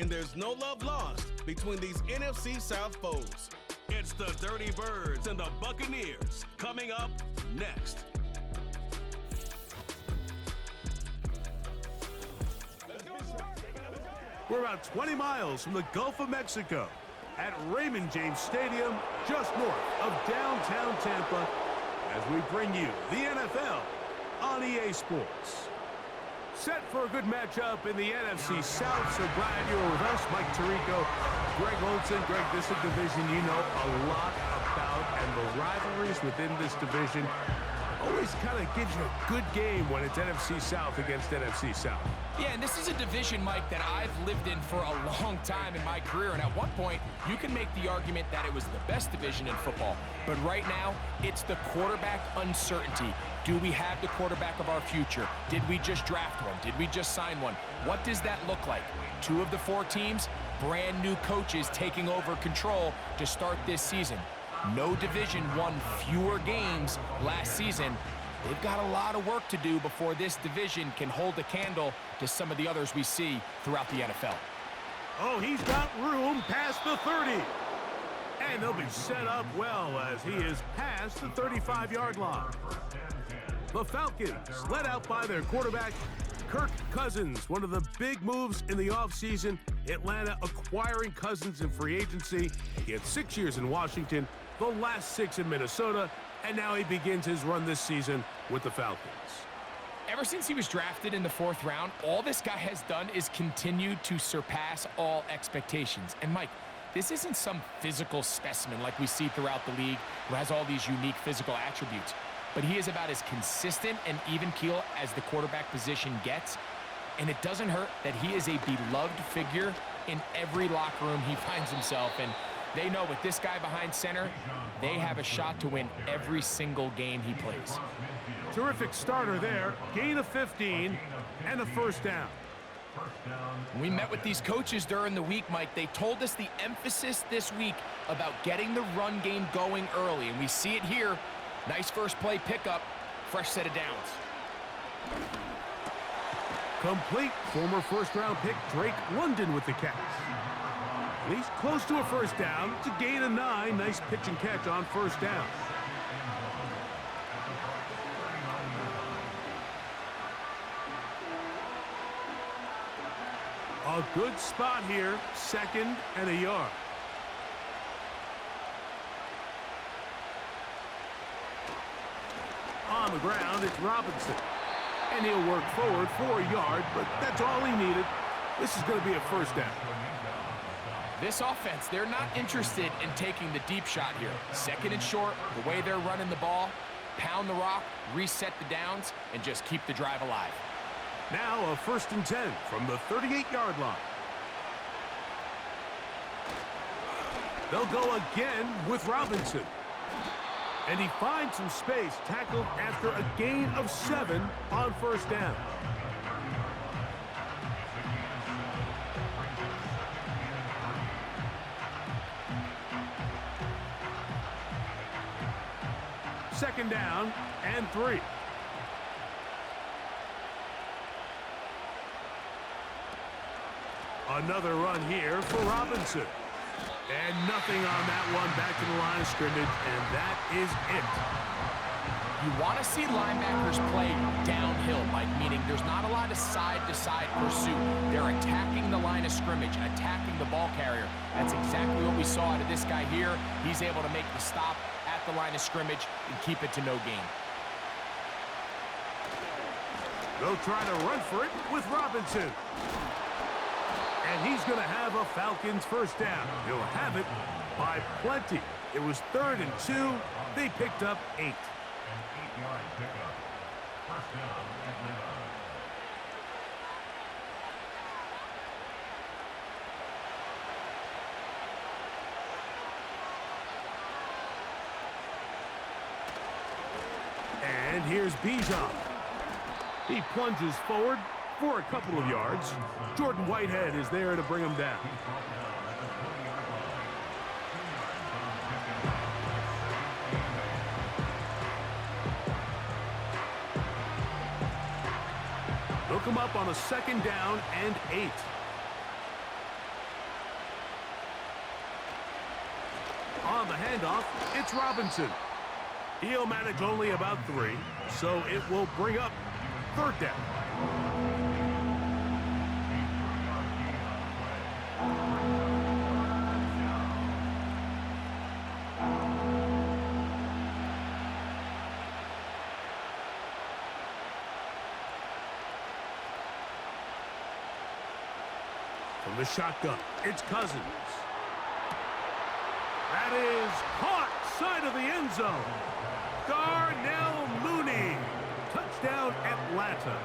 and there's no love lost between these NFC South foes. It's the Dirty Birds and the Buccaneers coming up next. We're about 20 miles from the Gulf of Mexico at Raymond James Stadium, just north of downtown Tampa, as we bring you the NFL on EA Sports. Set for a good matchup in the NFC South, so glad you're with us. Mike Tirico, Greg Olson. Greg, this is a division you know a lot about, and the rivalries within this division always kind of gives you a good game when it's NFC South against NFC South. Yeah, and this is a division, Mike, that I've lived in for a long time in my career, and at one point, you can make the argument that it was the best division in football. But right now, it's the quarterback uncertainty. Do we have the quarterback of our future? Did we just draft one? Did we just sign one? What does that look like? 2 of the 4 teams, brand new coaches taking over control to start this season. No division won fewer games last season. They've got a lot of work to do before this division can hold a candle to some of the others we see throughout the NFL. Oh, he's got room past the 30. And they'll be set up well as he is past the 35-yard line. The Falcons, led out by their quarterback, Kirk Cousins. One of the big moves in the offseason, Atlanta acquiring Cousins in free agency. He had 6 years in Washington, the last 6 in Minnesota, and now he begins his run this season with the Falcons. Ever since he was drafted in the 4th round, all this guy has done is continue to surpass all expectations. And Mike, this isn't some physical specimen like we see throughout the league who has all these unique physical attributes. But he is about as consistent and even keel as the quarterback position gets. And it doesn't hurt that he is a beloved figure in every locker room he finds himself in. They know with this guy behind center, they have a shot to win every single game he plays. Terrific starter there. Gain of 15 and a first down. When we met with these coaches during the week, Mike, they told us the emphasis this week about getting the run game going early. And we see it here. Nice first play pickup, fresh set of downs. Complete. Former first-round pick Drake London with the catch. He's close to a first down. It's a gain of 9. Nice pitch and catch on first down. A good spot here. 2nd and a yard. On the ground, it's Robinson. And he'll work forward for a yard, but that's all he needed. This is going to be a first down. This offense, they're not interested in taking the deep shot here. 2nd and short, the way they're running the ball, pound the rock, reset the downs, and just keep the drive alive. Now a 1st and 10 from the 38-yard line. They'll go again with Robinson. And he finds some space, tackled after a gain of 7 on first down. Second down and 3. Another run here for Robinson. And nothing on that one, back to the line of scrimmage, and that is it. You want to see linebackers play downhill, Mike, meaning there's not a lot of side-to-side pursuit. They're attacking the line of scrimmage, attacking the ball carrier. That's exactly what we saw out of this guy here. He's able to make the stop at the line of scrimmage and keep it to no gain. They'll try to run for it with Robinson. And he's going to have a Falcons first down. He'll have it by plenty. It was 3rd and 2. They picked up 8. An 8-yard pickup. First down at 9. And here's Bijan. He plunges forward for a couple of yards. Jordan Whitehead is there to bring him down. They'll come up on a 2nd down and 8. on the handoff, it's Robinson. He'll manage only about 3, so it will bring up 3rd down. From the shotgun, it's Cousins. That is caught side of the end zone. Darnell Mooney. Touchdown, Atlanta.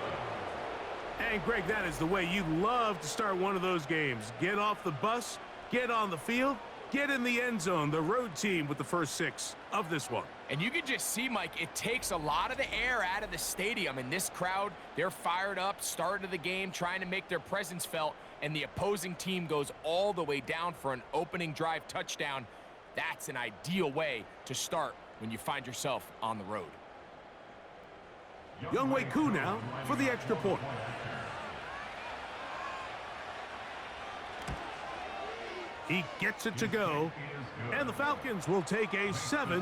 And, Greg, that is the way you love to start one of those games. Get off the bus, get on the field, get in the end zone. The road team with the first 6 of this one. And you can just see, Mike, it takes a lot of the air out of the stadium. And this crowd, they're fired up, start of the game, trying to make their presence felt. And the opposing team goes all the way down for an opening drive touchdown. That's an ideal way to start when you find yourself on the road. Younghoe Koo now for the extra point. He gets it to go, and the Falcons will take a 7-0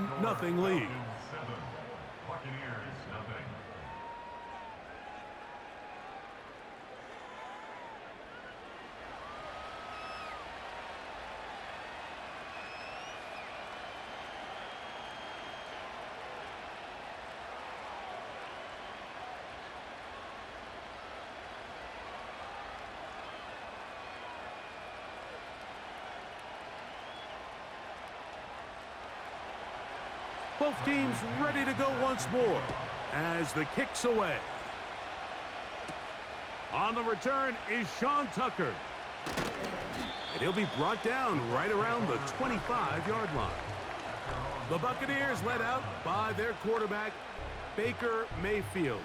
lead. Buccaneers, nothing. Both teams ready to go once more as the kick's away. On the return is Sean Tucker. And he'll be brought down right around the 25-yard line. The Buccaneers led out by their quarterback, Baker Mayfield.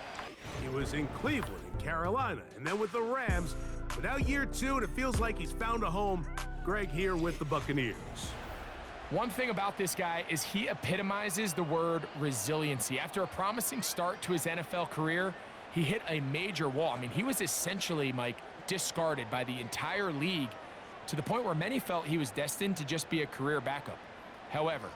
He was in Cleveland and Carolina, and then with the Rams. But now year 2, and it feels like he's found a home. Greg here with the Buccaneers. One thing about this guy is he epitomizes the word resiliency. After a promising start to his NFL career, he hit a major wall. I mean, he was essentially, Mike, discarded by the entire league to the point where many felt he was destined to just be a career backup. However,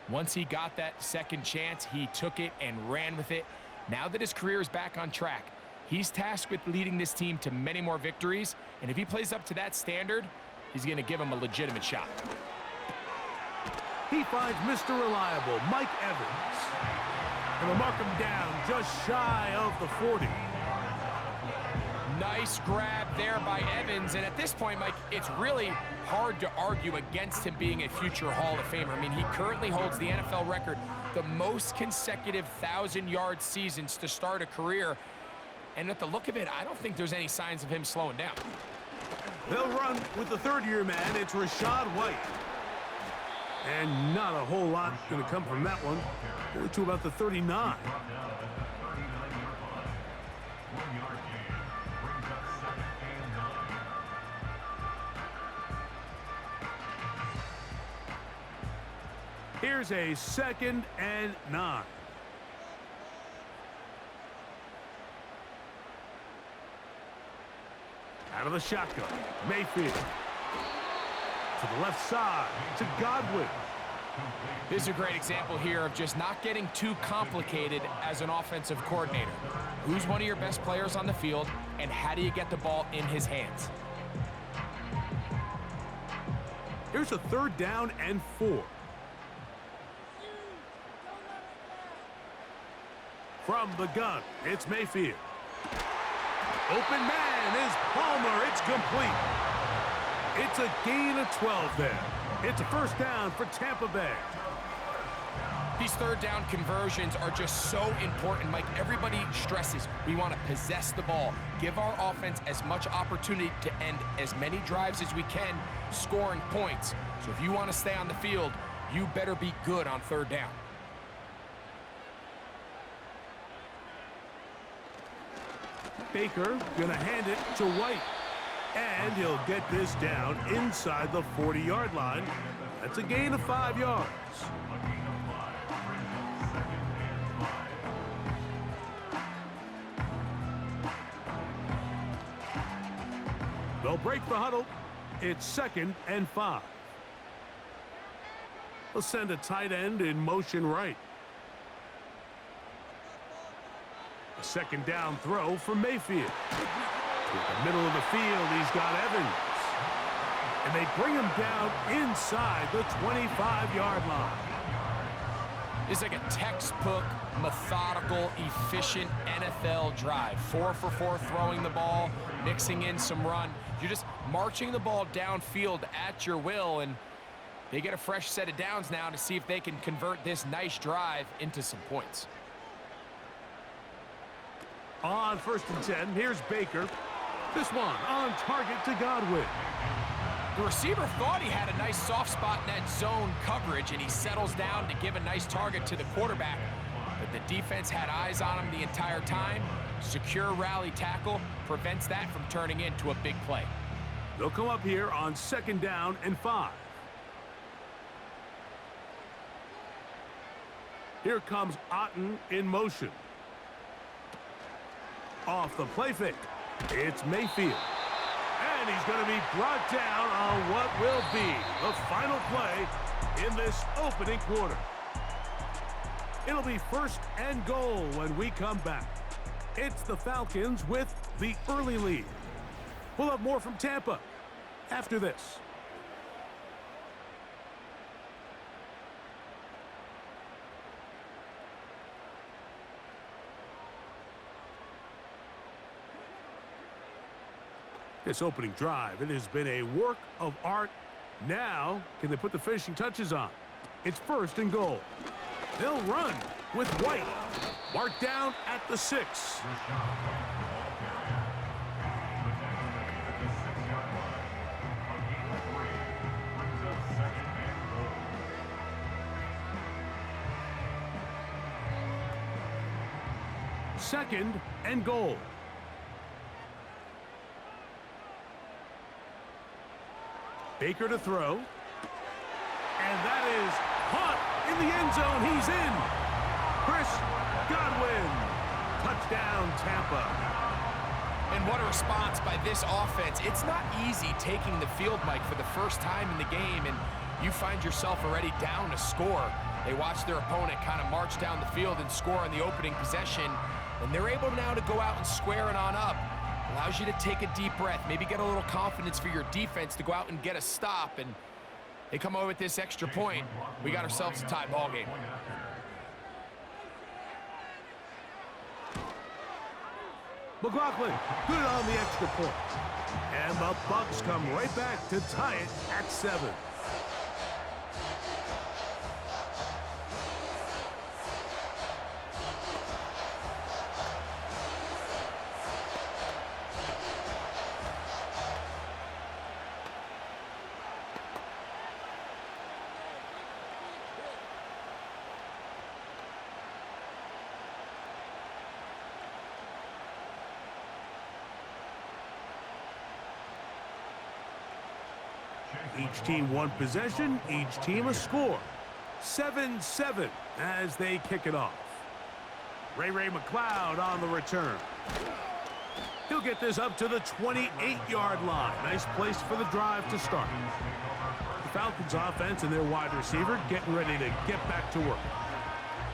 once he got that second chance, he took it and ran with it. Now that his career is back on track, he's tasked with leading this team to many more victories. And if he plays up to that standard, he's going to give him a legitimate shot. He finds Mr. Reliable, Mike Evans. And will mark him down just shy of the 40. Nice grab there by Evans. And at this point, Mike, it's really hard to argue against him being a future Hall of Famer. I mean, he currently holds the NFL record, the most consecutive 1,000-yard seasons to start a career. And at the look of it, I don't think there's any signs of him slowing down. They'll run with the third-year man. It's Rachaad White. And not a whole lot going to come from that one. Only to about the 39. Here's a 2nd and 9. Out of the shotgun, Mayfield. To the left side, to Godwin. This is a great example here of just not getting too complicated as an offensive coordinator. Who's one of your best players on the field, and how do you get the ball in his hands? Here's a 3rd down and 4. From the gun, it's Mayfield. Open man is Palmer. It's complete. It's a gain of 12 there. It's a 1st down for Tampa Bay. These 3rd down conversions are just so important, Mike. Everybody stresses we want to possess the ball, give our offense as much opportunity to end as many drives as we can, scoring points. So if you want to stay on the field, you better be good on 3rd down. Baker gonna hand it to White. And he'll get this down inside the 40-yard line. That's a gain of 5 yards. They'll break the huddle. It's 2nd and 5. They'll send a tight end in motion right. A second down throw for Mayfield. To the middle of the field, he's got Evans. And they bring him down inside the 25-yard line. It's like a textbook, methodical, efficient NFL drive. 4 for 4 throwing the ball, mixing in some run. You're just marching the ball downfield at your will, and they get a fresh set of downs now to see if they can convert this nice drive into some points. On 1st and 10, here's Baker. This one on target to Godwin. The receiver thought he had a nice soft spot in that zone coverage, and he settles down to give a nice target to the quarterback. But the defense had eyes on him the entire time. Secure rally tackle prevents that from turning into a big play. They'll come up here on 2nd down and 5. Here comes Otten in motion. Off the play fake, it's Mayfield. And he's going to be brought down on what will be the final play in this opening quarter. It'll be 1st and goal when we come back. It's the Falcons with the early lead. We'll have more from Tampa after this. This opening drive, it has been a work of art. Now, can they put the finishing touches on? It's 1st and goal. They'll run with White. Marked down at the 6. Second and goal. Baker to throw. And that is caught in the end zone. He's in. Chris Godwin. Touchdown, Tampa. And what a response by this offense. It's not easy taking the field, Mike, for the first time in the game, and you find yourself already down a score. They watch their opponent kind of march down the field and score on the opening possession, and they're able now to go out and square it on up. Allows you to take a deep breath, maybe get a little confidence for your defense to go out and get a stop, and they come away with this extra point. We got ourselves a tie ball game. McLaughlin, good on the extra point. And the Bucs come right back to tie it at 7. Each team one possession, each team a score. 7-7 as they kick it off. Ray McLeod on the return. He'll get this up to the 28-yard line. Nice place for the drive to start. The Falcons offense and their wide receiver getting ready to get back to work.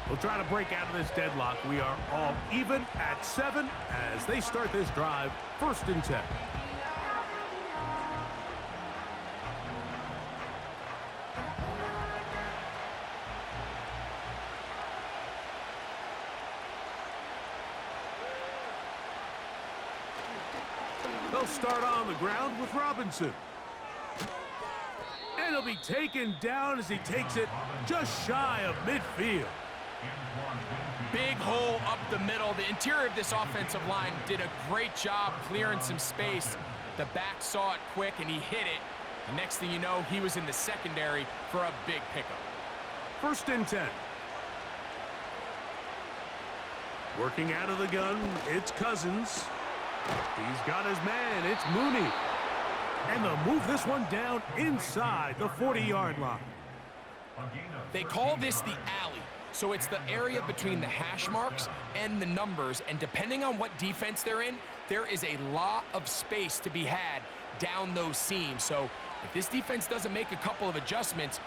We'll try to break out of this deadlock. We are all even at 7 as they start this drive, 1st and 10. They'll start on the ground with Robinson. And he'll be taken down as he takes it just shy of midfield. Big hole up the middle. The interior of this offensive line did a great job clearing some space. The back saw it quick and he hit it. The next thing you know, he was in the secondary for a big pickup. 1st and 10. Working out of the gun, it's Cousins. He's got his man, it's Mooney. And they'll move this one down inside the 40-yard line. They call this the alley. So it's the area between the hash marks and the numbers, and depending on what defense they're in, there is a lot of space to be had down those seams. So if this defense doesn't make a couple of adjustments,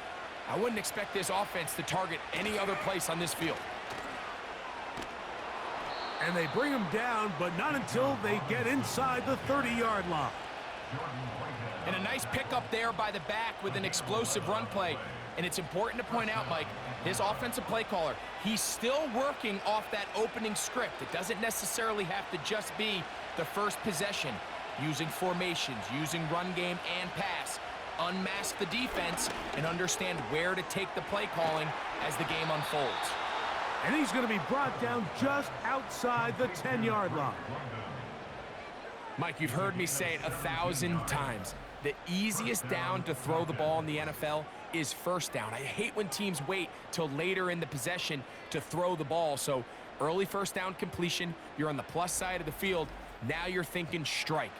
I wouldn't expect this offense to target any other place on this field. And they bring him down, but not until they get inside the 30-yard line. And a nice pickup there by the back with an explosive run play. And it's important to point out, Mike, this offensive play caller, he's still working off that opening script. It doesn't necessarily have to just be the first possession. Using formations, using run game and pass. Unmask the defense and understand where to take the play calling as the game unfolds. And he's going to be brought down just outside the 10-yard line. Mike, you've heard me say it 1,000 times. The easiest down to throw the ball in the NFL is first down. I hate when teams wait till later in the possession to throw the ball. So early first down completion, you're on the plus side of the field. Now you're thinking strike,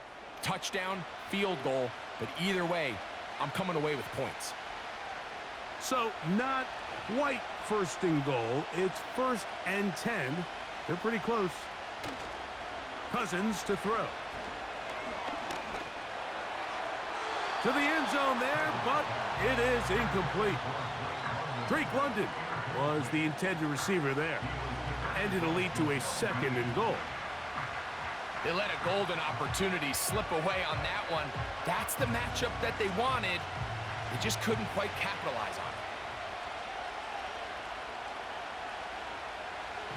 touchdown, field goal. But either way, I'm coming away with points. So not quite first and goal. It's 1st and 10. They're pretty close. Cousins to throw. To the end zone there, but it is incomplete. Drake London was the intended receiver there. And it'll lead to a 2nd and goal. They let a golden opportunity slip away on that one. That's the matchup that they wanted. They just couldn't quite capitalize on it.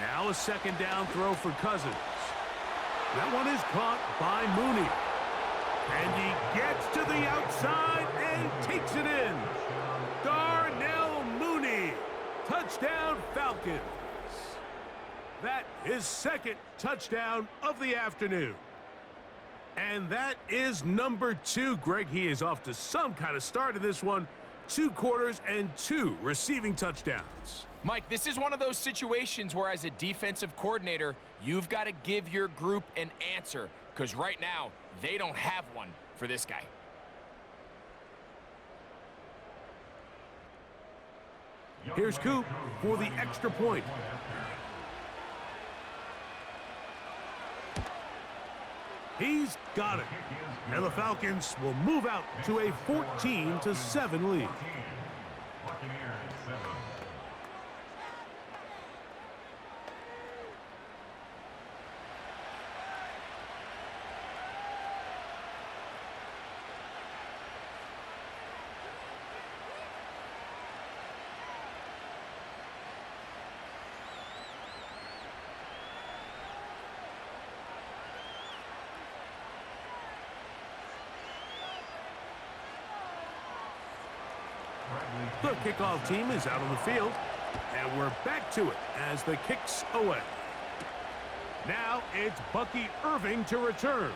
Now a 2nd down throw for Cousins. That one is caught by Mooney. And he gets to the outside and takes it in. Darnell Mooney. Touchdown Falcons. That is 2nd touchdown of the afternoon. And that is number 2. Greg, he is off to some kind of start in this one. 2 quarters and 2 receiving touchdowns. Mike, this is one of those situations where as a defensive coordinator, you've got to give your group an answer. Because right now, they don't have one for this guy. Here's Coop for the extra point. He's got it. And the Falcons will move out to a 14-7 lead. Buccaneers 7. The kickoff team is out on the field, and we're back to it as the kick's away. Now it's Bucky Irving to return.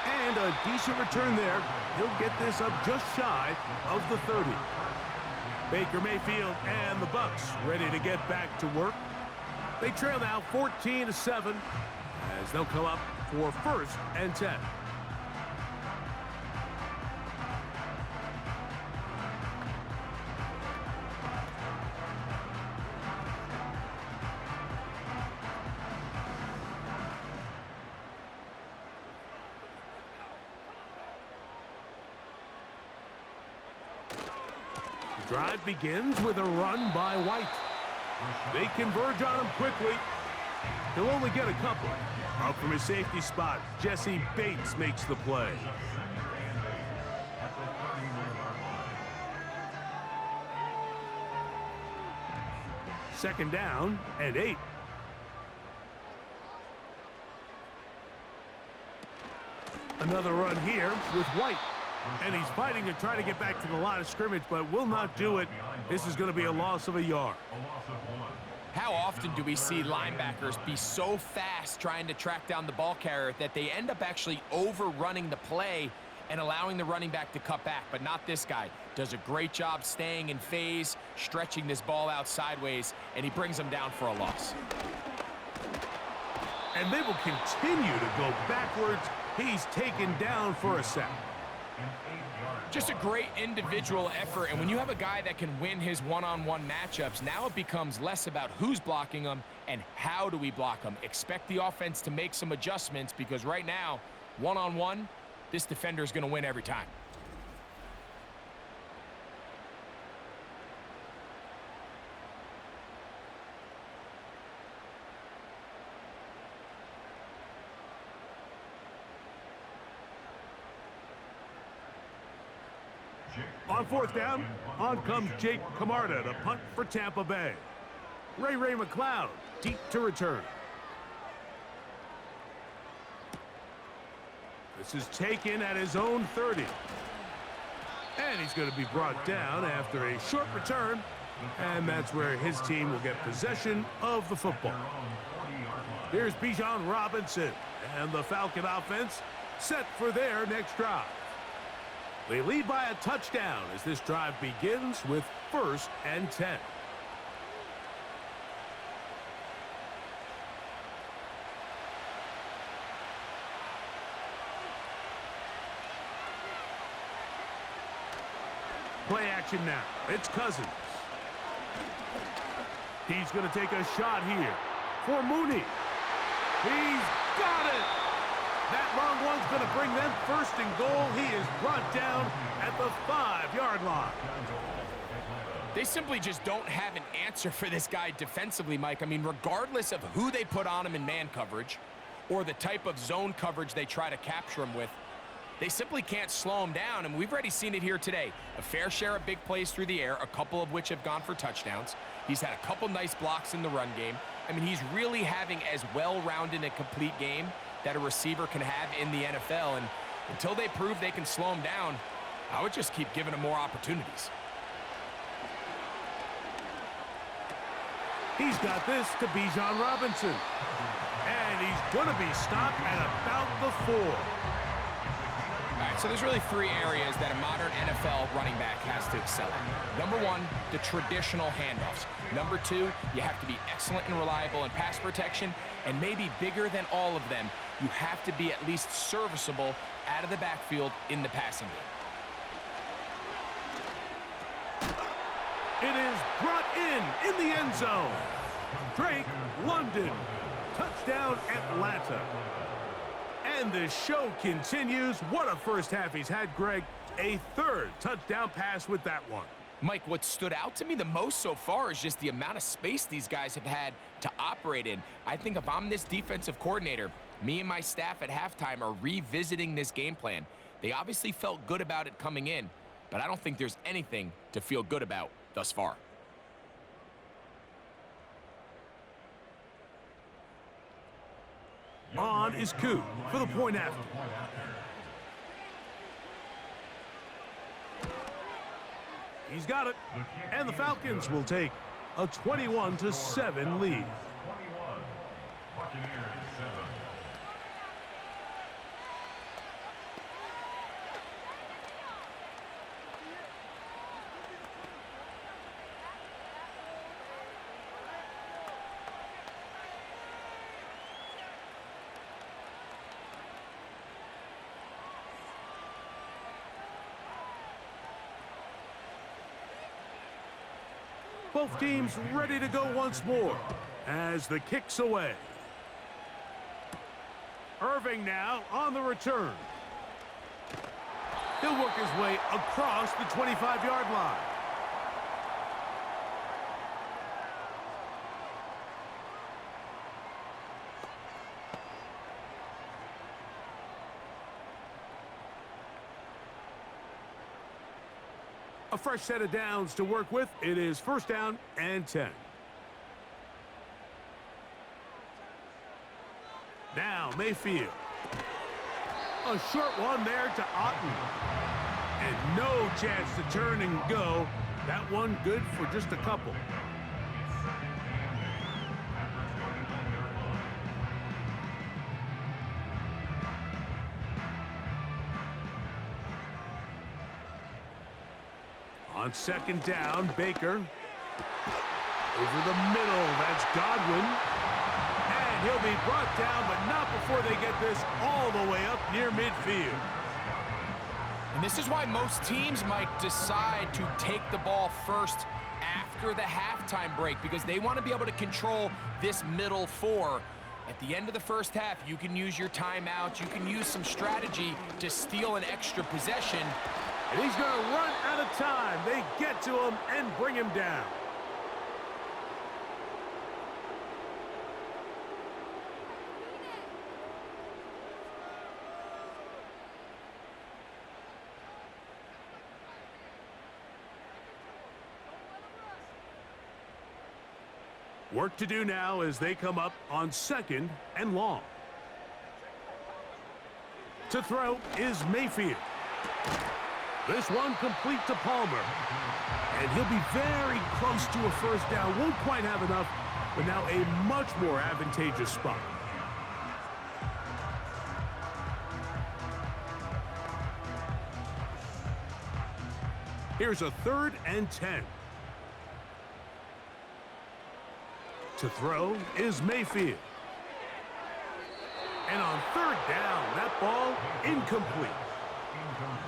And a decent return there. He'll get this up just shy of the 30. Baker Mayfield and the Bucs ready to get back to work. They trail now 14-7 as they'll come up for 1st and 10. Drive begins with a run by White. They converge on him quickly. He'll only get a couple. Up from his safety spot, Jesse Bates makes the play. Second down and 8. Another run here with White. And he's fighting to try to get back to the line of scrimmage, but will not do it. This is going to be a loss of a yard. How often do we see linebackers be so fast trying to track down the ball carrier that they end up actually overrunning the play and allowing the running back to cut back? But not this guy. Does a great job staying in phase, stretching this ball out sideways, and he brings him down for a loss. And they will continue to go backwards. He's taken down for a sack. Just a great individual effort, and when you have a guy that can win his one-on-one matchups, now it becomes less about who's blocking him and how do we block him. Expect the offense to make some adjustments because right now, one-on-one, this defender is going to win every time. On fourth down, on comes Jake Camarda to punt for Tampa Bay. Ray McLeod deep to return. This is taken at his own 30. And he's going to be brought down after a short return. And that's where his team will get possession of the football. Here's Bijan Robinson and the Falcon offense set for their next drive. They lead by a touchdown as this drive begins with 1st and 10. Play action now. It's Cousins. He's going to take a shot here for Mooney. He's got it. That long one's going to bring them 1st and goal. He is brought down at the 5-yard line. They simply just don't have an answer for this guy defensively, Mike. I mean, regardless of who they put on him in man coverage or the type of zone coverage they try to capture him with, they simply can't slow him down, and we've already seen it here today. A fair share of big plays through the air, a couple of which have gone for touchdowns. He's had a couple nice blocks in the run game. I mean, he's really having as well-rounded a complete game that a receiver can have in the NFL, and until they prove they can slow him down, I would just keep giving him more opportunities. He's got this to Bijan Robinson, and he's going to be stopped at about the 4. All right, so there's really 3 areas that a modern NFL running back has to excel in. Number 1, the traditional handoffs. Number 2, you have to be excellent and reliable in pass protection, and maybe bigger than all of them, you have to be at least serviceable out of the backfield in the passing game. It is brought in the end zone. Drake London. Touchdown, Atlanta. And the show continues. What a first half he's had, Greg. A 3rd touchdown pass with that one. Mike, what stood out to me the most so far is just the amount of space these guys have had to operate in. I think if I'm this defensive coordinator, me and my staff at halftime are revisiting this game plan. They obviously felt good about it coming in, but I don't think there's anything to feel good about thus far. On is Koo for the point after. He's got it. And the Falcons will take a 21-7 lead. Buccaneers 7. Both teams ready to go once more as the kick's away. Irving now on the return. He'll work his way across the 25-yard line. A fresh set of downs to work with. It is 1st down and 10. Now Mayfield. A short one there to Otten. And no chance to turn and go. That one good for just a couple. On 2nd down, Baker. Over the middle, that's Godwin. And he'll be brought down, but not before they get this all the way up near midfield. And this is why most teams might decide to take the ball first after the halftime break, because they want to be able to control this middle 4. At the end of the first half, you can use your timeouts, you can use some strategy to steal an extra possession. And he's going to run out of time. They get to him and bring him down. Work to do now as they come up on 2nd and long. To throw is Mayfield. This one complete to Palmer. And he'll be very close to a first down. Won't quite have enough, but now a much more advantageous spot. Here's a 3rd and 10. To throw is Mayfield. And on 3rd down, that ball incomplete.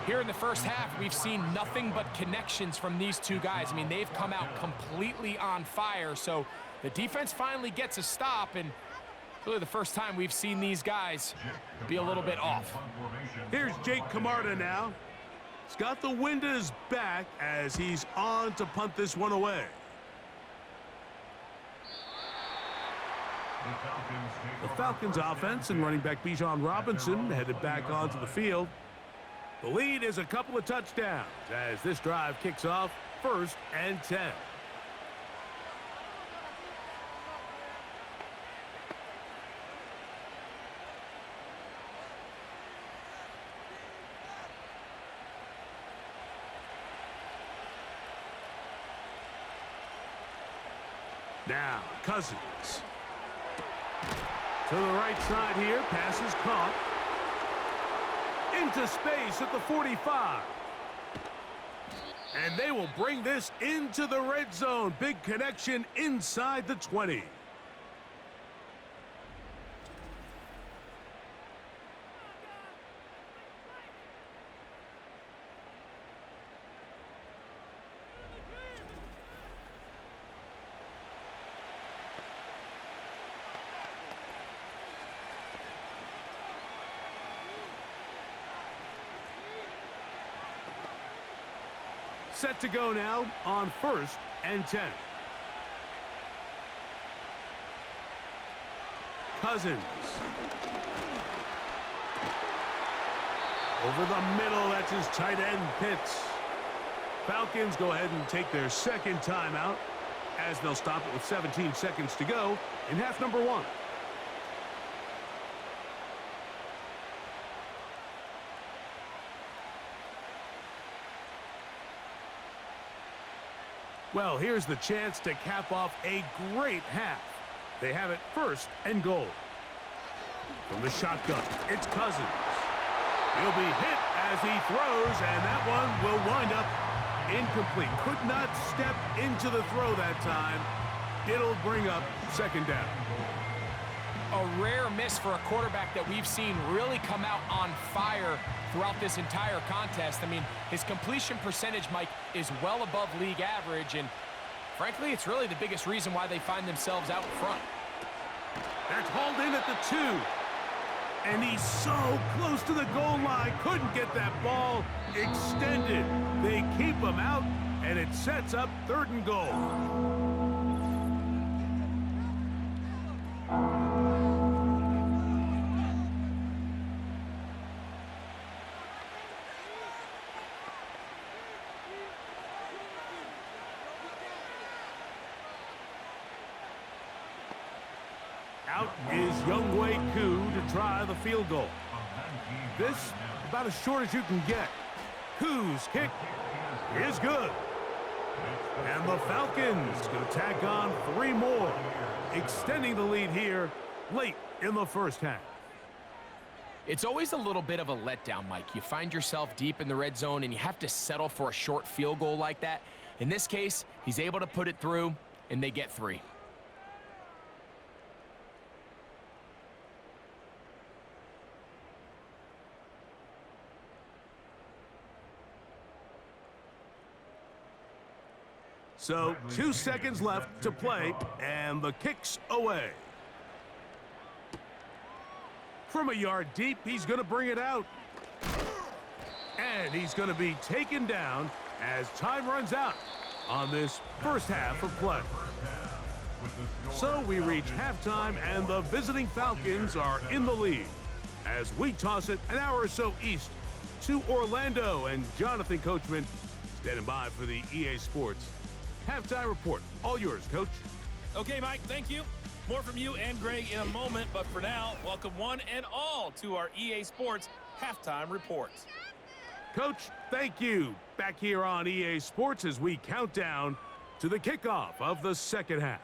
Here in the first half, we've seen nothing but connections from these two guys. I mean, they've come out completely on fire, so the defense finally gets a stop, and really the first time we've seen these guys be a little bit off. Here's Jake Camarda now. He's got the wind at his back as he's on to punt this one away. The Falcons offense and running back Bijan Robinson headed back onto the field. The lead is a couple of touchdowns as this drive kicks off 1st and 10. Now, Cousins. To the right side here, pass is caught. Into space at the 45. And they will bring this into the red zone. Big connection inside the 20. Set to go now on 1st and 10. Cousins. Over the middle, that's his tight end, Pitts. Falcons go ahead and take their 2nd timeout as they'll stop it with 17 seconds to go in half number 1. Well, here's the chance to cap off a great half. They have it 1st and goal. From the shotgun, it's Cousins. He'll be hit as he throws, and that one will wind up incomplete. Could not step into the throw that time. It'll bring up 2nd down. A rare miss for a quarterback that we've seen really come out on fire throughout this entire contest. I mean, his completion percentage, Mike, is well above league average, and frankly, it's really the biggest reason why they find themselves out front. That's hauled in at the 2. And he's so close to the goal line, couldn't get that ball extended. They keep him out, and it sets up 3rd and goal. Out is Younghoe Koo to try the field goal. This about as short as you can get. Koo's kick is good. And the Falcons going to tack on 3 more, extending the lead here late in the first half. It's always a little bit of a letdown, Mike. You find yourself deep in the red zone and you have to settle for a short field goal like that. In this case, he's able to put it through, and they get 3. So 2 seconds left to play, and the kick's away. From a yard deep, he's going to bring it out. And he's going to be taken down as time runs out on this first half of play. So we reach halftime, and the visiting Falcons are in the lead as we toss it an hour or so east to Orlando, and Jonathan Coachman standing by for the EA Sports Halftime Report. All yours, Coach. Okay, Mike, thank you. More from you and Greg in a moment, but for now, welcome one and all to our EA Sports Halftime Reports. Coach, thank you. Back here on EA Sports as we count down to the kickoff of the second half.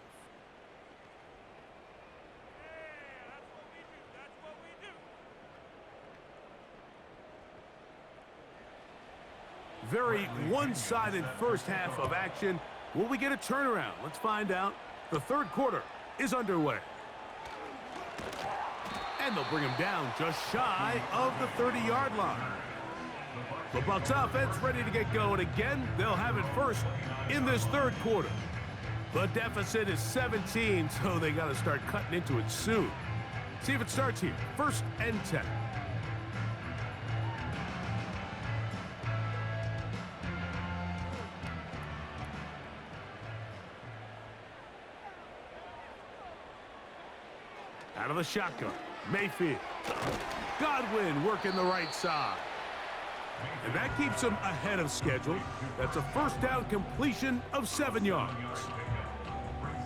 Very one-sided first half of action. Will we get a turnaround? Let's find out. The third quarter is underway. And they'll bring him down just shy of the 30-yard line. The Bucs offense ready to get going again. They'll have it first in this third quarter. The deficit is 17, so they got to start cutting into it soon. See if it starts here. 1st and 10. Out of the shotgun, Mayfield. Godwin working the right side. And that keeps him ahead of schedule. That's a first down completion of 7 yards.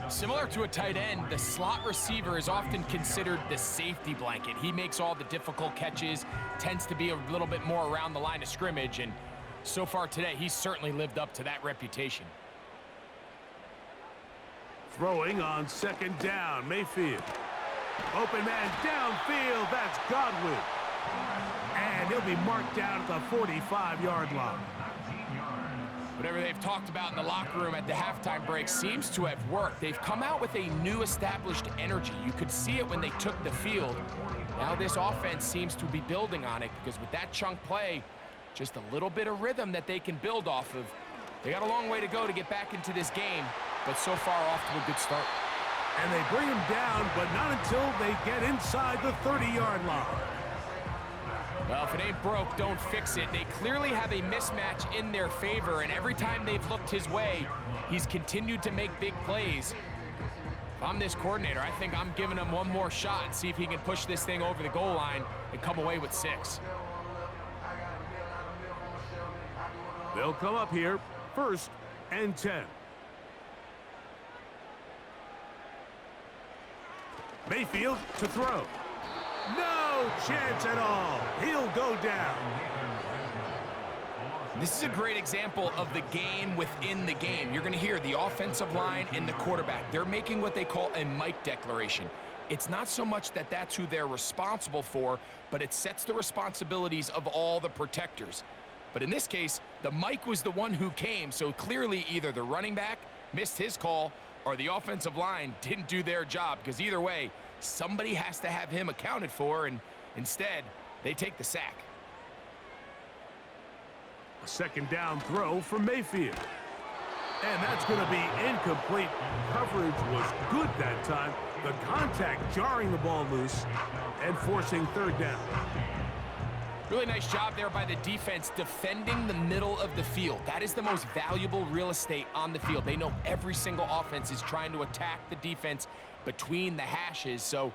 Similar to a tight end, the slot receiver is often considered the safety blanket. He makes all the difficult catches, tends to be a little bit more around the line of scrimmage, and so far today, he's certainly lived up to that reputation. Throwing on 2nd down, Mayfield. Open man downfield, that's Godwin. And he'll be marked down at the 45-yard line. Whatever they've talked about in the locker room at the halftime break seems to have worked. They've come out with a new established energy. You could see it when they took the field. Now this offense seems to be building on it because with that chunk play, just a little bit of rhythm that they can build off of. They got a long way to go to get back into this game, but so far off to a good start. And they bring him down, but not until they get inside the 30-yard line. Well, if it ain't broke, don't fix it. They clearly have a mismatch in their favor, and every time they've looked his way, he's continued to make big plays. If I'm this coordinator, I think I'm giving him one more shot and see if he can push this thing over the goal line and come away with 6. They'll come up here, 1st and 10. Mayfield to throw. No chance at all. He'll go down. This is a great example of the game within the game. You're going to hear the offensive line and the quarterback. They're making what they call a Mike declaration. It's not so much that that's who they're responsible for, but it sets the responsibilities of all the protectors. But in this case, the Mike was the one who came, so clearly either the running back missed his call or the offensive line didn't do their job, because either way, somebody has to have him accounted for, and instead, they take the sack. A 2nd down throw from Mayfield. And that's going to be incomplete. Coverage was good that time. The contact jarring the ball loose and forcing 3rd down. Really nice job there by the defense defending the middle of the field. That is the most valuable real estate on the field. They know every single offense is trying to attack the defense between the hashes, so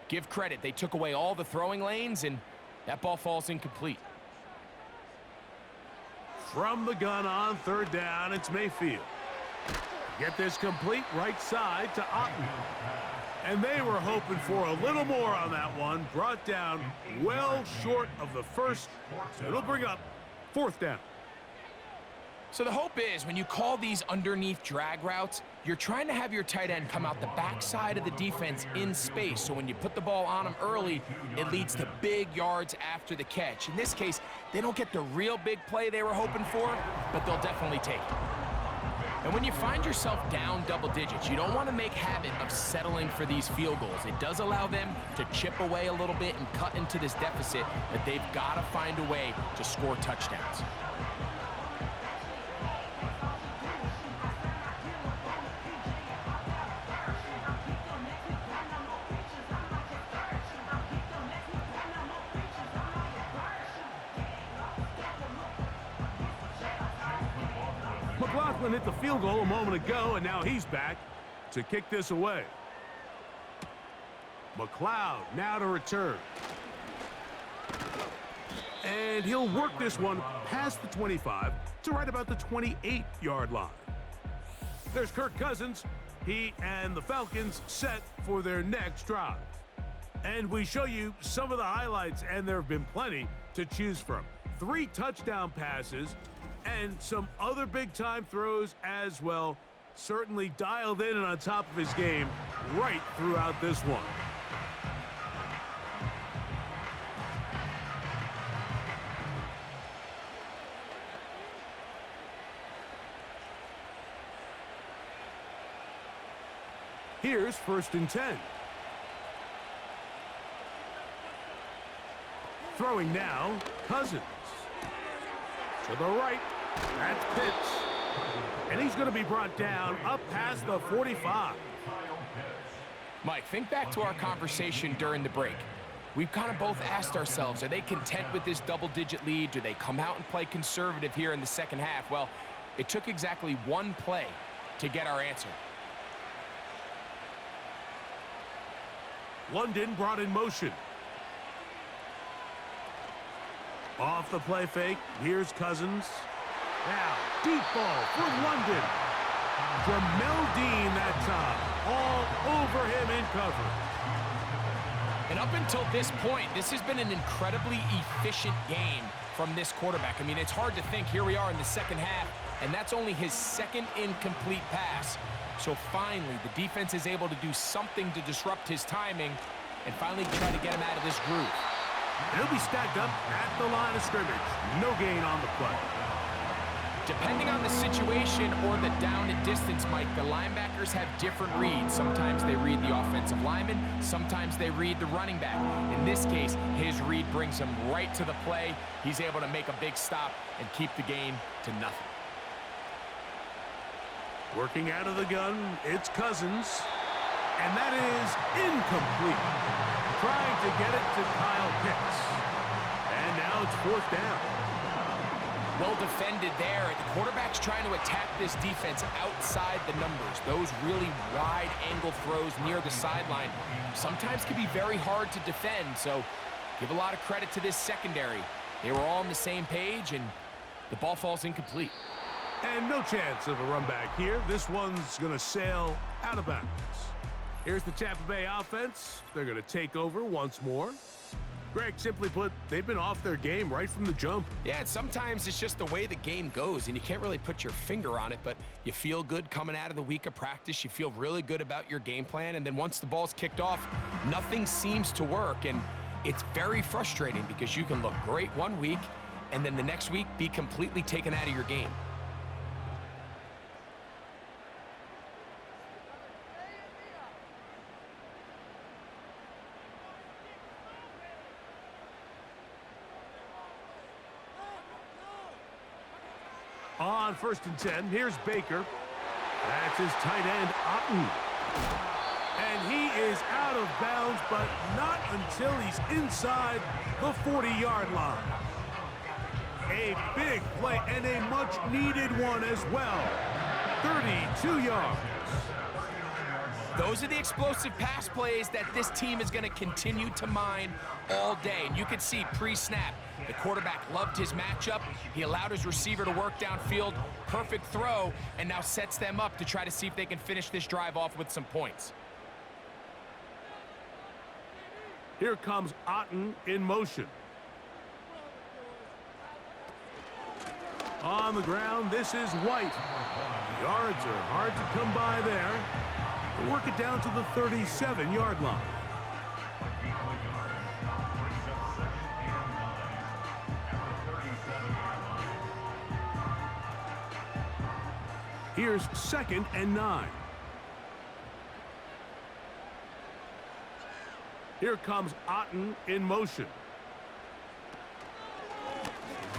give credit. They took away all the throwing lanes, and that ball falls incomplete. From the gun on 3rd down, it's Mayfield. Get this complete right side to Otten. And they were hoping for a little more on that one. Brought down well short of the 1st. So it'll bring up 4th down. So the hope is when you call these underneath drag routes, you're trying to have your tight end come out the backside of the defense in space. So when you put the ball on him early, it leads to big yards after the catch. In this case, they don't get the real big play they were hoping for, but they'll definitely take it. And when you find yourself down double digits, you don't want to make habit of settling for these field goals. It does allow them to chip away a little bit and cut into this deficit, but they've got to find a way to score touchdowns. McLaughlin hit the field goal a moment ago, and now he's back to kick this away. McLeod now to return. And he'll work this one past the 25 to right about the 28-yard line. There's Kirk Cousins He and the Falcons set for their next drive. And we show you some of the highlights, and there have been plenty to choose from. 3 touchdown passes and some other big-time throws as well. Certainly dialed in and on top of his game right throughout this one. Here's 1st and 10. Throwing now, Cousins. To the right, that's Pitts. And he's going to be brought down up past the 45. Mike, think back to our conversation during the break. We've kind of both asked ourselves, are they content with this double-digit lead? Do they come out and play conservative here in the second half? Well, it took exactly 1 play to get our answer. London brought in motion. Off the play fake, here's Cousins. Now, deep ball for London. Jamel Dean that time, all over him in cover. And up until this point, this has been an incredibly efficient game from this quarterback. I mean, it's hard to think here we are in the second half, and that's only his 2nd incomplete pass. So finally, the defense is able to do something to disrupt his timing and finally try to get him out of this groove. He'll be stacked up at the line of scrimmage. No gain on the play. Depending on the situation or the down and distance, Mike, the linebackers have different reads. Sometimes they read the offensive lineman. Sometimes they read the running back. In this case, his read brings him right to the play. He's able to make a big stop and keep the gain to nothing. Working out of the gun, it's Cousins. And that is incomplete. Trying to get it to Kyle Pitts. And now it's 4th down. Well defended there. The quarterback's trying to attack this defense outside the numbers. Those really wide angle throws near the sideline sometimes can be very hard to defend. So give a lot of credit to this secondary. They were all on the same page, and the ball falls incomplete. And no chance of a run back here. This one's going to sail out of bounds. Here's the Tampa Bay offense. They're going to take over once more. Greg, simply put, they've been off their game right from the jump. Yeah, and sometimes it's just the way the game goes, and you can't really put your finger on it, but you feel good coming out of the week of practice. You feel really good about your game plan, and then once the ball's kicked off, nothing seems to work, and it's very frustrating because you can look great one week, and then the next week be completely taken out of your game. On 1st and 10, here's Baker. That's his tight end, Otten. And he is out of bounds, but not until he's inside the 40-yard line. A big play and a much-needed one as well. 32 yards. Those are the explosive pass plays that this team is going to continue to mine all day. And you can see pre-snap, the quarterback loved his matchup. He allowed his receiver to work downfield. Perfect throw, and now sets them up to try to see if they can finish this drive off with some points. Here comes Otten in motion. On the ground, this is White. Yards are hard to come by there. We'll work it down to the 37-yard line. Here's 2nd and 9. Here comes Otten in motion.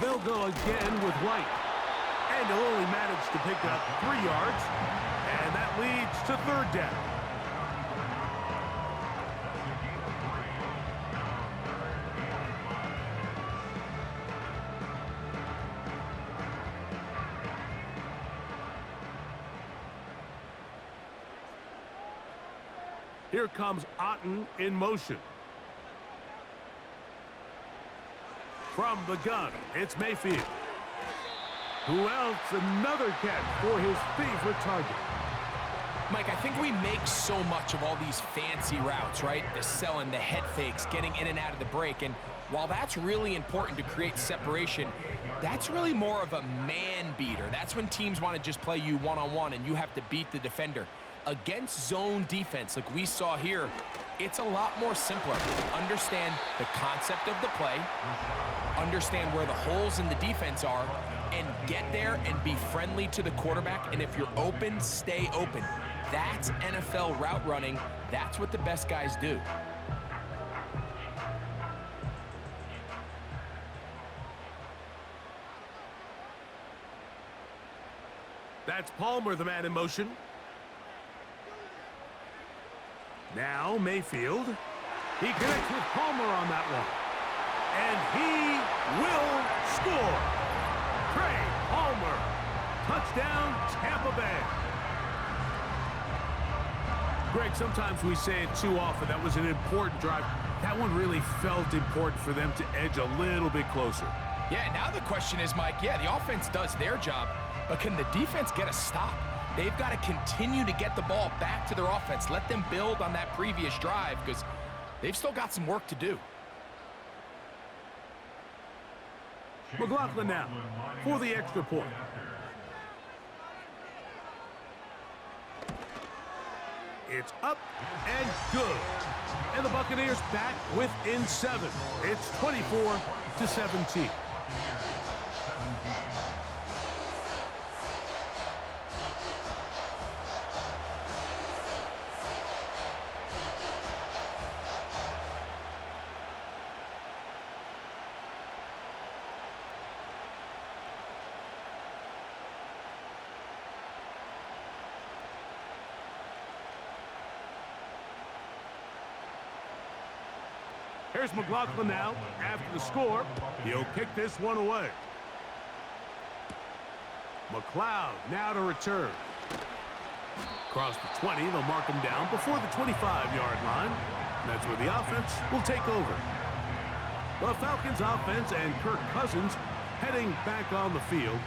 They'll go again with White. And he'll only manage to pick up 3 yards. And that leads to 3rd down. Here comes Otten in motion. From the gun, it's Mayfield. Who else? Another catch for his favorite target. Mike, I think we make so much of all these fancy routes, right? The selling, the head fakes, getting in and out of the break. And while that's really important to create separation, that's really more of a man beater. That's when teams want to just play you one-on-one and you have to beat the defender. Against zone defense, like we saw here, it's a lot more simpler. Understand the concept of the play, understand where the holes in the defense are, and get there and be friendly to the quarterback. And if you're open, stay open. That's NFL route running. That's what the best guys do. That's Palmer, the man in motion. Now Mayfield. He connects with Palmer on that one. And he will score. Trey Palmer. Touchdown, Tampa Bay. Greg, sometimes we say it too often. That was an important drive. That one really felt important for them to edge a little bit closer. Yeah, now the question is, Mike, yeah, the offense does their job, but can the defense get a stop? They've got to continue to get the ball back to their offense. Let them build on that previous drive because they've still got some work to do. McLaughlin now for the extra point. It's up and good. And the Buccaneers back within 7. It's 24-17. Here's McLaughlin now. After the score, he'll kick this one away. McLeod now to return. Across the 20, they'll mark him down before the 25-yard line. And that's where the offense will take over. The Falcons offense and Kirk Cousins heading back on the field.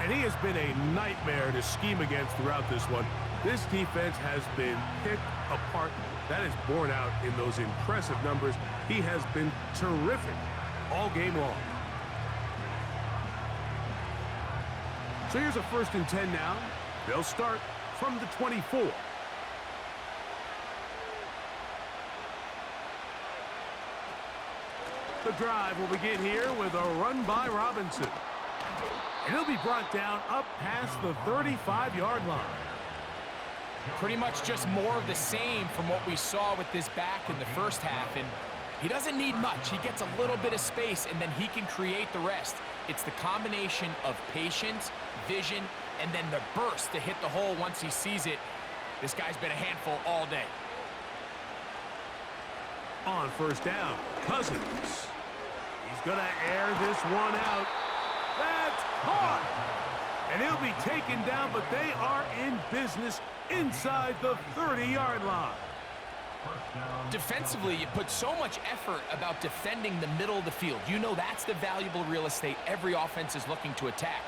And he has been a nightmare to scheme against throughout this one. This defense has been picked apart. That is borne out in those impressive numbers. He has been terrific all game long. So here's a 1st and 10 now. They'll start from the 24. The drive will begin here with a run by Robinson. And he'll be brought down up past the 35-yard line. Pretty much just more of the same from what we saw with this back in the first half. And he doesn't need much. He gets a little bit of space, and then he can create the rest. It's the combination of patience, vision, and then the burst to hit the hole once he sees it. This guy's been a handful all day. On 1st down, Cousins. He's going to air this one out. That's caught. And he'll be taken down, but they are in business inside the 30-yard line. Defensively, you put so much effort about defending the middle of the field. You know that's the valuable real estate every offense is looking to attack.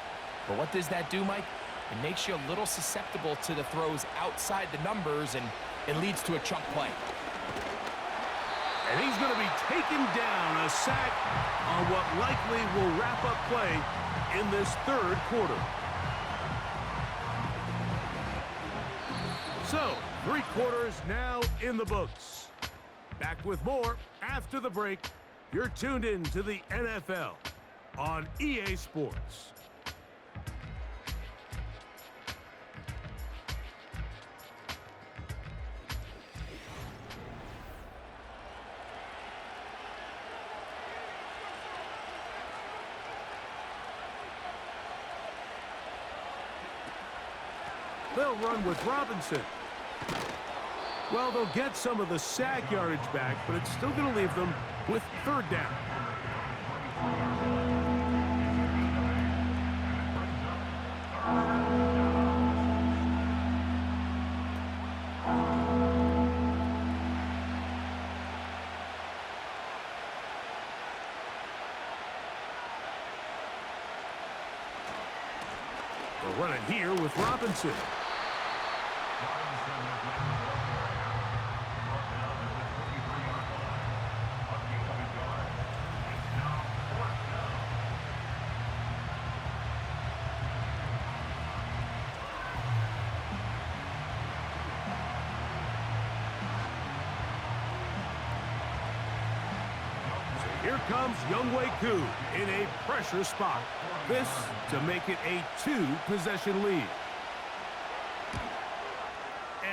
But what does that do, Mike? It makes you a little susceptible to the throws outside the numbers, and it leads to a chunk play. And he's going to be taken down, a sack on what likely will wrap up play in this 3rd quarter. So, 3 quarters now in the books. Back with more after the break. You're tuned in to the NFL on EA Sports. They'll run with Robinson. Well, they'll get some of the sack yardage back, but it's still going to leave them with 3rd down. They'll run it here with Robinson. Here comes Younghoe Koo in a pressure spot. This to make it a 2-possession lead.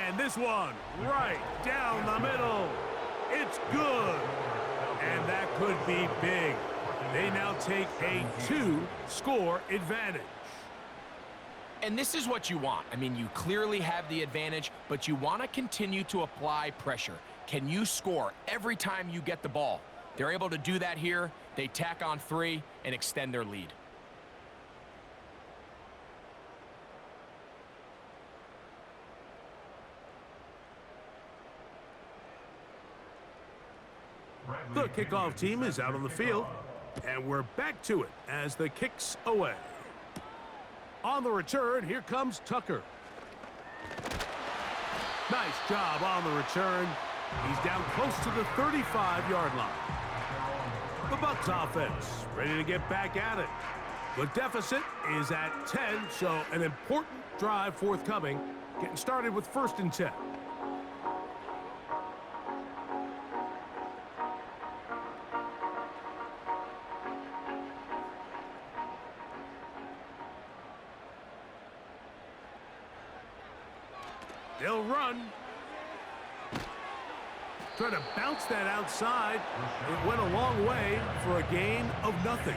And this one right down the middle. It's good. And that could be big. They now take a 2-score advantage. And this is what you want. I mean, you clearly have the advantage, but you want to continue to apply pressure. Can you score every time you get the ball? They're able to do that here. They tack on 3 and extend their lead. The kickoff team is out on the field, and we're back to it as the kick's away. On the return, here comes Tucker. Nice job on the return. He's down close to the 35-yard line. The Bucs offense ready to get back at it. The deficit is at 10, so an important drive forthcoming. Getting started with 1st and 10. They'll run. Try to bounce that outside. It went a long way for a gain of nothing.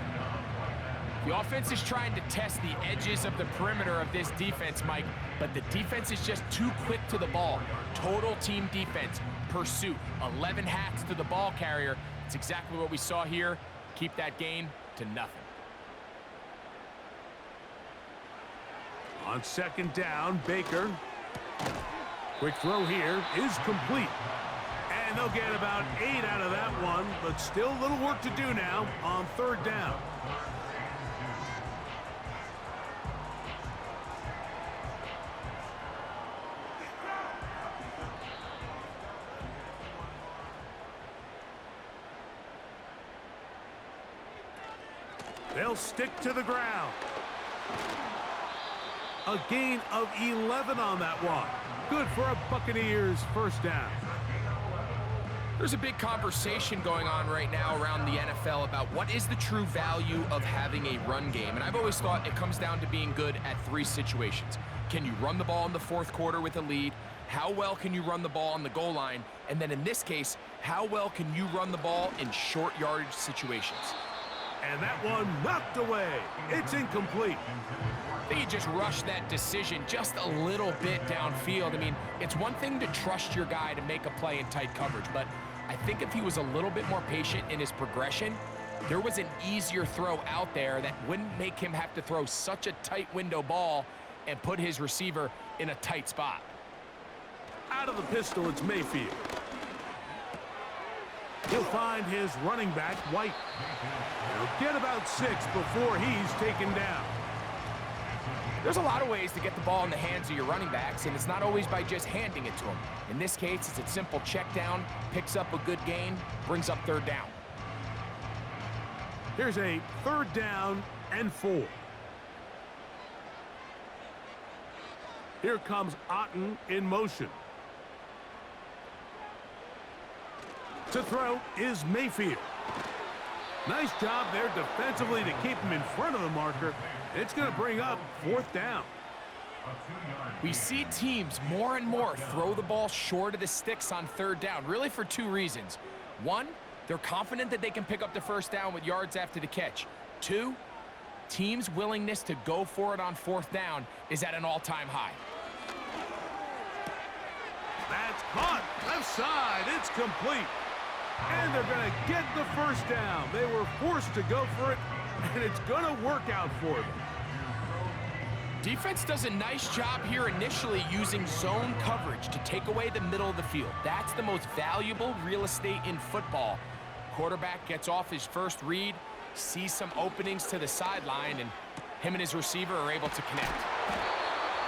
The offense is trying to test the edges of the perimeter of this defense, Mike, but the defense is just too quick to the ball. Total team defense, pursuit, 11 hats to the ball carrier. It's exactly what we saw here. Keep that gain to nothing. On 2nd down, Baker. Quick throw here is complete. And they'll get about 8 out of that one, but still a little work to do now on 3rd down. They'll stick to the ground. A gain of 11 on that one. Good for a Buccaneers 1st down. There's a big conversation going on right now around the NFL about what is the true value of having a run game. And I've always thought it comes down to being good at 3 situations. Can you run the ball in the 4th quarter with a lead? How well can you run the ball on the goal line? And then in this case, how well can you run the ball in short yardage situations? And that one knocked away. It's incomplete. I think he just rushed that decision just a little bit downfield. I mean, it's one thing to trust your guy to make a play in tight coverage, but I think if he was a little bit more patient in his progression, there was an easier throw out there that wouldn't make him have to throw such a tight window ball and put his receiver in a tight spot. Out of the pistol, it's Mayfield. He'll find his running back, White. He'll get about 6 before he's taken down. There's a lot of ways to get the ball in the hands of your running backs, and it's not always by just handing it to them. In this case, it's a simple check down, picks up a good gain, brings up 3rd down. Here's a 3rd down and 4. Here comes Otten in motion. To throw is Mayfield. Nice job there defensively to keep him in front of the marker. It's going to bring up 4th down. We see teams more and more throw the ball short of the sticks on 3rd down, really for 2 reasons. 1, they're confident that they can pick up the 1st down with yards after the catch. 2, teams' willingness to go for it on 4th down is at an all-time high. That's caught. Left side. It's complete. And they're going to get the 1st down. They were forced to go for it, and it's going to work out for them. Defense does a nice job here initially using zone coverage to take away the middle of the field. That's the most valuable real estate in football. Quarterback gets off his first read, sees some openings to the sideline, and him and his receiver are able to connect.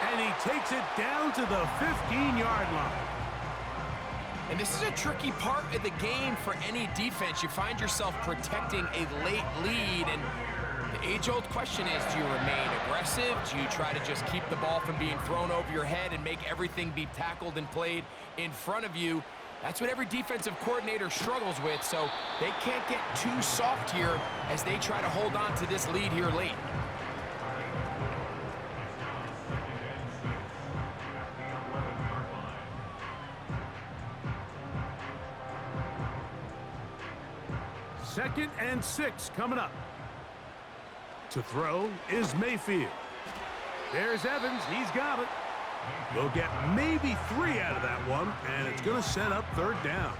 And he takes it down to the 15-yard line. And this is a tricky part of the game for any defense. You find yourself protecting a late lead, and the age-old question is, do you remain aggressive? Do you try to just keep the ball from being thrown over your head and make everything be tackled and played in front of you? That's what every defensive coordinator struggles with, so they can't get too soft here as they try to hold on to this lead here late. Second and 6 coming up. To throw is Mayfield. There's Evans. He's got it. They'll get maybe 3 out of that one, and it's going to set up third down.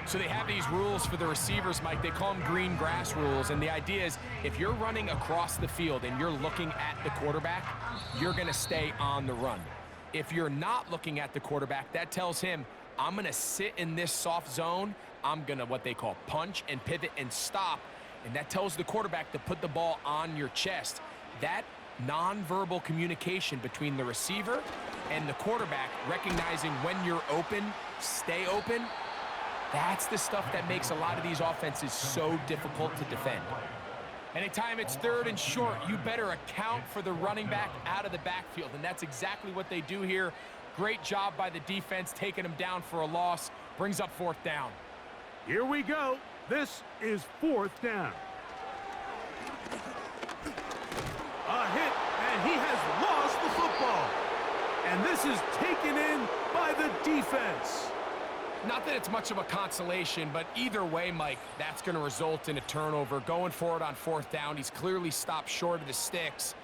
So they have these rules for the receivers, Mike. They call them green grass rules, and the idea is if you're running across the field and you're looking at the quarterback, you're going to stay on the run. If you're not looking at the quarterback, that tells him, I'm going to sit in this soft zone. I'm going to what they call punch and pivot and stop, and that tells the quarterback to put the ball on your chest. That nonverbal communication between the receiver and the quarterback, recognizing when you're open, stay open, that's the stuff that makes a lot of these offenses so difficult to defend. Anytime it's third and short, you better account for the running back out of the backfield, and that's exactly what they do here. Great job by the defense, taking them down for a loss, brings up fourth down. Here we go. This is fourth down. A hit, and he has lost the football. And this is taken in by the defense. Not that it's much of a consolation, but either way, Mike, that's going to result in a turnover. Going forward on fourth down, he's clearly stopped short of the sticks.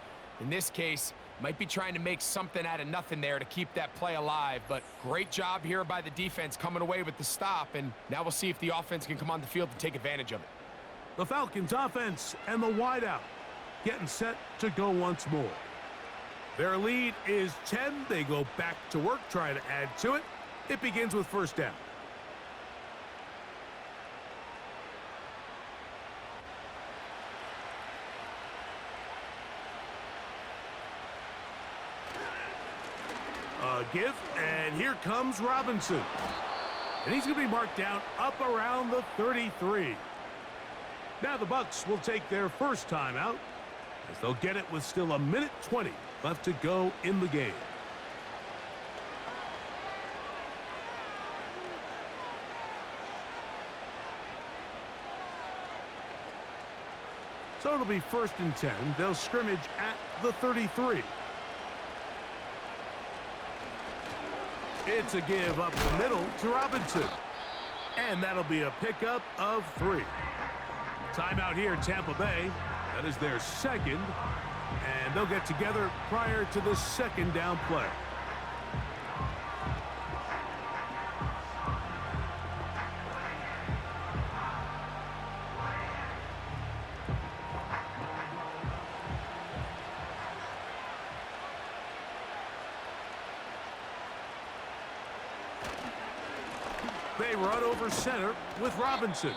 In this case, might be trying to make something out of nothing there to keep that play alive, but great job here by the defense coming away with the stop, and now we'll see if the offense can come on the field and take advantage of it. The Falcons offense and the wideout getting set to go once more. Their lead is 10. They go back to work, trying to add to it. It begins with first down. A give, and here comes Robinson. And he's going to be marked down up around the 33. Now the Bucs will take their first timeout, as they'll get it with still 1:20 left to go in the game. So it'll be first and 10. They'll scrimmage at the 33. It's a give up the middle to Robinson. And that'll be a pickup of 3. Timeout here, Tampa Bay. That is their second. And they'll get together prior to the second down play. They run over center with Robinson.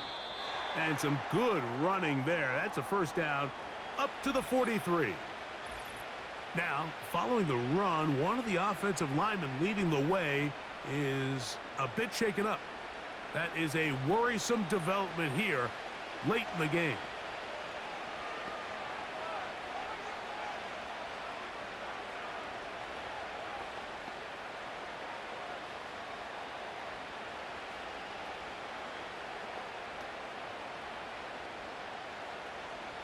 And some good running there. That's a first down up to the 43. Now, following the run, one of the offensive linemen leading the way is a bit shaken up. That is a worrisome development here late in the game.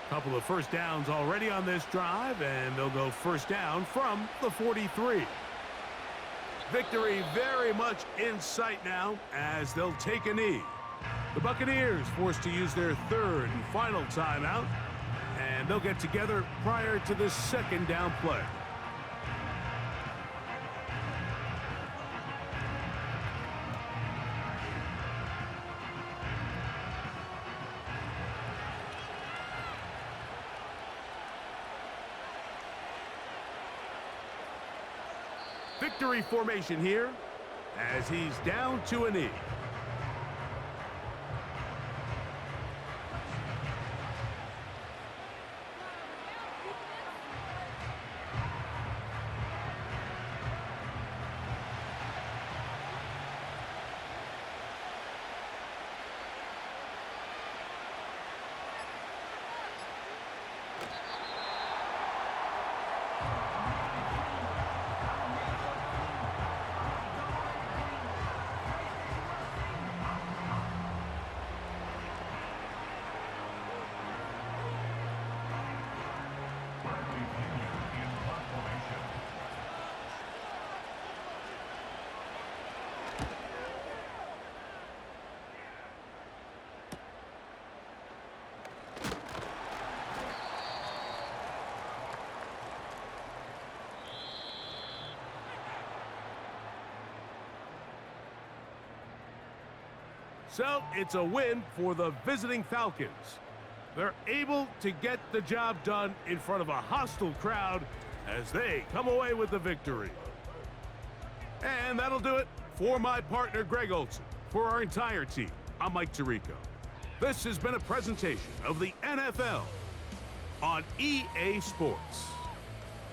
Couple of first downs already on this drive, and they'll go first down from the 43. Victory very much in sight now as they'll take a knee. The Buccaneers forced to use their third and final timeout, and they'll get together prior to the second down play. Victory formation here as he's down to a knee. So it's a win for the visiting Falcons. They're able to get the job done in front of a hostile crowd as they come away with the victory. And that'll do it for my partner, Greg Olson. For our entire team, I'm Mike Tirico. This has been a presentation of the NFL on EA Sports.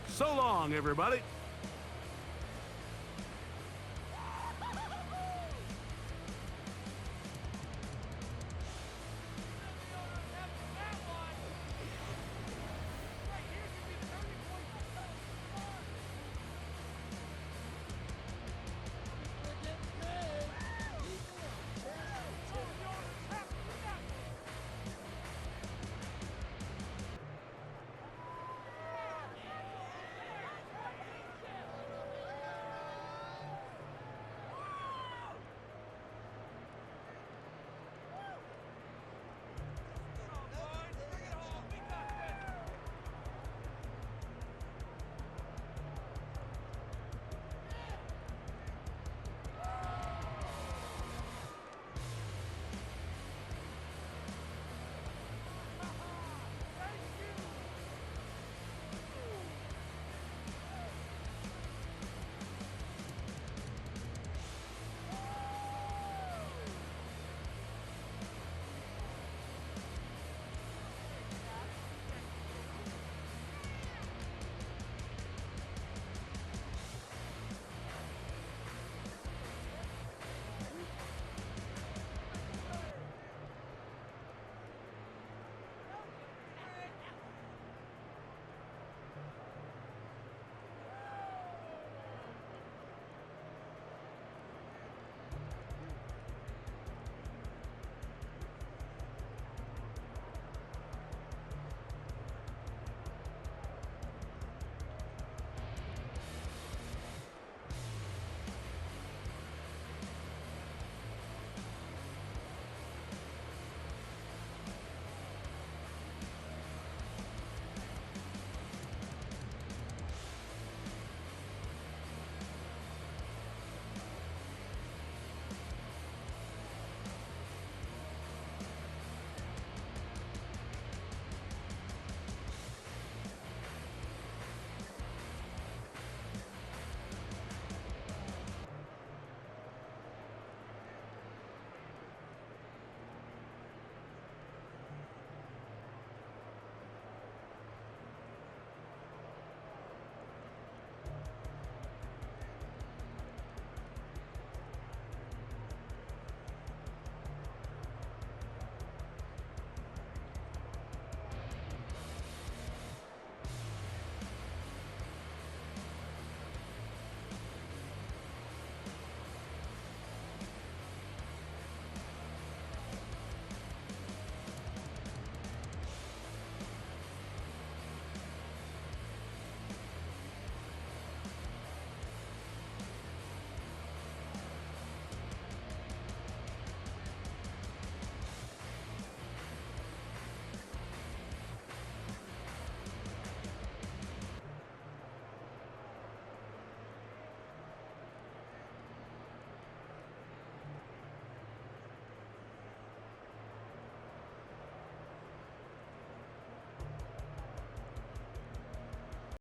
So long, everybody.